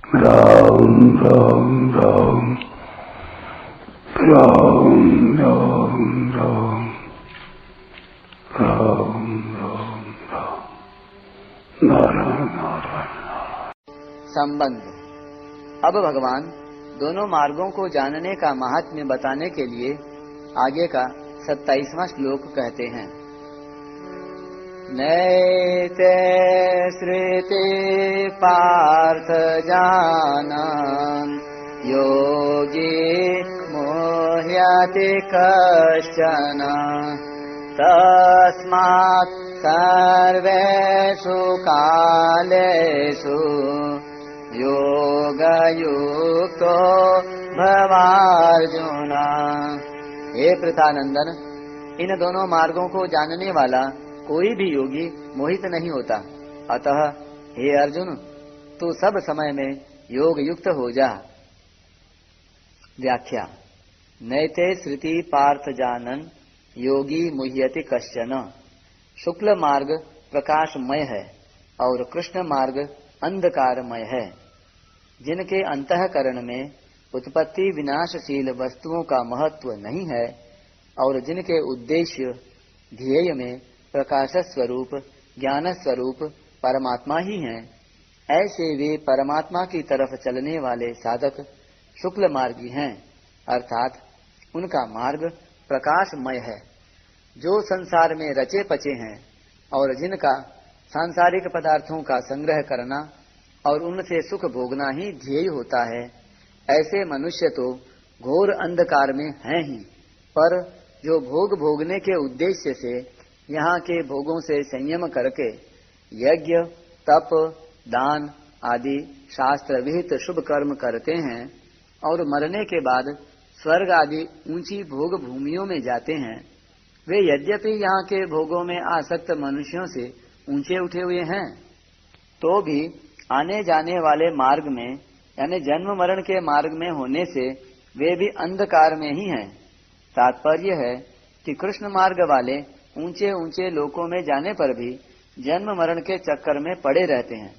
राम राम राम राम राम राम राम राम राम नारायण नारायण। संबंध। अब भगवान दोनों मार्गों को जानने का महात्म्य बताने के लिए आगे का 27वां श्लोक कहते हैं। नैते श्रुति पार्थ जानन् योगी मोह्यति कश्चन तस्मात् सर्वेषु कालेषु योगयुक्तो भवार्जुन। हे पृथानंदन, इन दोनों मार्गों को जानने वाला कोई भी योगी मोहित नहीं होता। अतः हे अर्जुन, तू सब समय में योग युक्त हो जा। व्याख्या। नैते श्रुति पार्थ जानन योगी मुह्यति कश्चन। शुक्ल मार्ग प्रकाशमय है और कृष्ण मार्ग अंधकारमय है। जिनके अंतःकरण में उत्पत्ति विनाशशील वस्तुओं का महत्व नहीं है और जिनके उद्देश्य ध्येय में प्रकाश स्वरूप ज्ञान स्वरूप परमात्मा ही हैं, ऐसे वे परमात्मा की तरफ चलने वाले साधक शुक्ल मार्गी हैं। अर्थात उनका मार्ग प्रकाशमय है। जो संसार में रचे पचे हैं और जिनका सांसारिक पदार्थों का संग्रह करना और उनसे सुख भोगना ही ध्येय होता है, ऐसे मनुष्य तो घोर अंधकार में हैं ही। पर जो भोग भोगने के उद्देश्य से यहाँ के भोगों से संयम करके यज्ञ तप दान आदि शास्त्र विहित शुभ कर्म करते हैं और मरने के बाद स्वर्ग आदि ऊंची भोग भूमियों में जाते हैं, वे यद्यपि यहाँ के भोगों में आसक्त मनुष्यों से ऊंचे उठे हुए हैं, तो भी आने जाने वाले मार्ग में यानी जन्म मरण के मार्ग में होने से वे भी अंधकार में ही हैं। तात्पर्य है कि कृष्ण मार्ग वाले ऊंचे ऊंचे लोकों में जाने पर भी जन्म मरण के चक्कर में पड़े रहते हैं।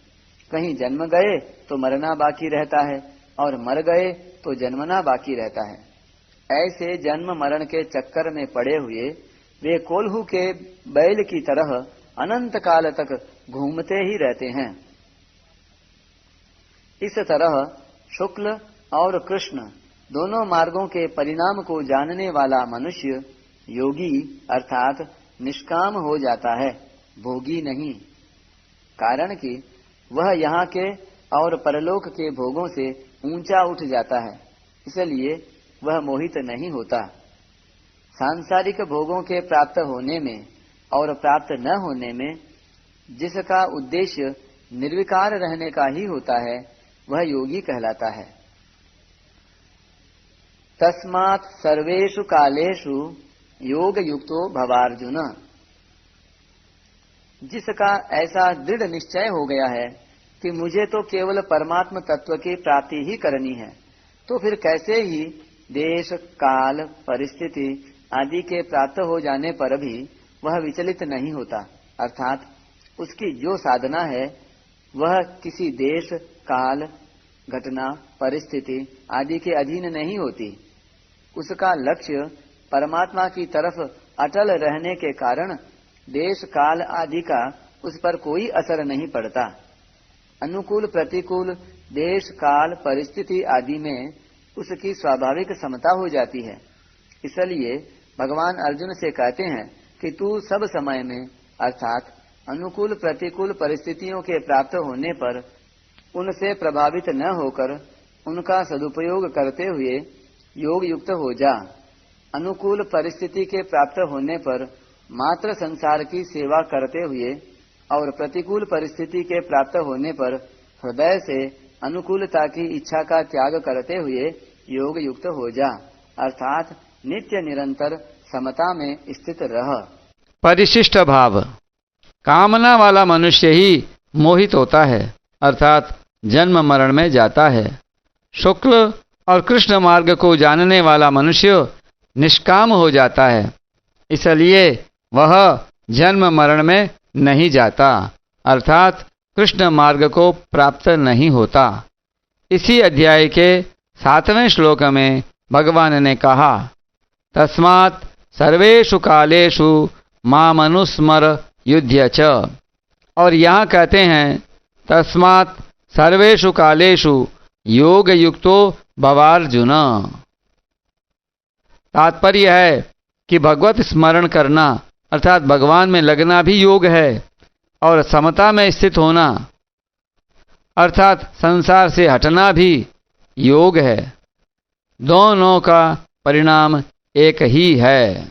कहीं जन्म गए तो मरना बाकी रहता है और मर गए तो जन्मना बाकी रहता है। ऐसे जन्म मरण के चक्कर में पड़े हुए वे कोल्हू के बैल की तरह अनंत काल तक घूमते ही रहते हैं। इस तरह शुक्ल और कृष्ण दोनों मार्गों के परिणाम को जानने वाला मनुष्य योगी अर्थात निष्काम हो जाता है, भोगी नहीं। कारण कि वह यहाँ के और परलोक के भोगों से ऊंचा उठ जाता है, इसलिए वह मोहित नहीं होता। सांसारिक भोगों के प्राप्त होने में और प्राप्त न होने में जिसका उद्देश्य निर्विकार रहने का ही होता है, वह योगी कहलाता है। तस्मात् सर्वेषु कालेषु योग युक्तो भवार्जुन। जिसका ऐसा दृढ़ निश्चय हो गया है कि मुझे तो केवल परमात्म तत्व की प्राप्ति ही करनी है, तो फिर कैसे ही देश काल परिस्थिति आदि के प्राप्त हो जाने पर भी वह विचलित नहीं होता। अर्थात उसकी जो साधना है वह किसी देश काल घटना परिस्थिति आदि के अधीन नहीं होती। उसका लक्ष्य परमात्मा की तरफ अटल रहने के कारण देश काल आदि का उस पर कोई असर नहीं पड़ता। अनुकूल प्रतिकूल देश काल परिस्थिति आदि में उसकी स्वाभाविक समता हो जाती है। इसलिए भगवान अर्जुन से कहते हैं कि तू सब समय में अर्थात अनुकूल प्रतिकूल परिस्थितियों के प्राप्त होने पर उनसे प्रभावित न होकर उनका सदुपयोग करते हुए योग युक्त हो जा। अनुकूल परिस्थिति के प्राप्त होने पर मात्र संसार की सेवा करते हुए और प्रतिकूल परिस्थिति के प्राप्त होने पर हृदय से अनुकूलता की इच्छा का त्याग करते हुए योग युक्त हो जा। अर्थात नित्य निरंतर समता में स्थित रह। परिशिष्ट भाव। कामना वाला मनुष्य ही मोहित होता है, अर्थात जन्म मरण में जाता है। शुक्ल और कृष्ण मार्ग को जानने वाला मनुष्य निष्काम हो जाता है, इसलिए वह जन्म मरण में नहीं जाता, अर्थात कृष्ण मार्ग को प्राप्त नहीं होता। इसी अध्याय के 7वें श्लोक में भगवान ने कहा, तस्मात् सर्वेषु कालेषु मामनुस्मर युध्य च। और यहाँ कहते हैं, तस्मात् सर्वेषु कालेषु योग युक्तो भवार्जुन। तात्पर्य है कि भगवत स्मरण करना अर्थात भगवान में लगना भी योग है, और समता में स्थित होना अर्थात संसार से हटना भी योग है। दोनों का परिणाम एक ही है।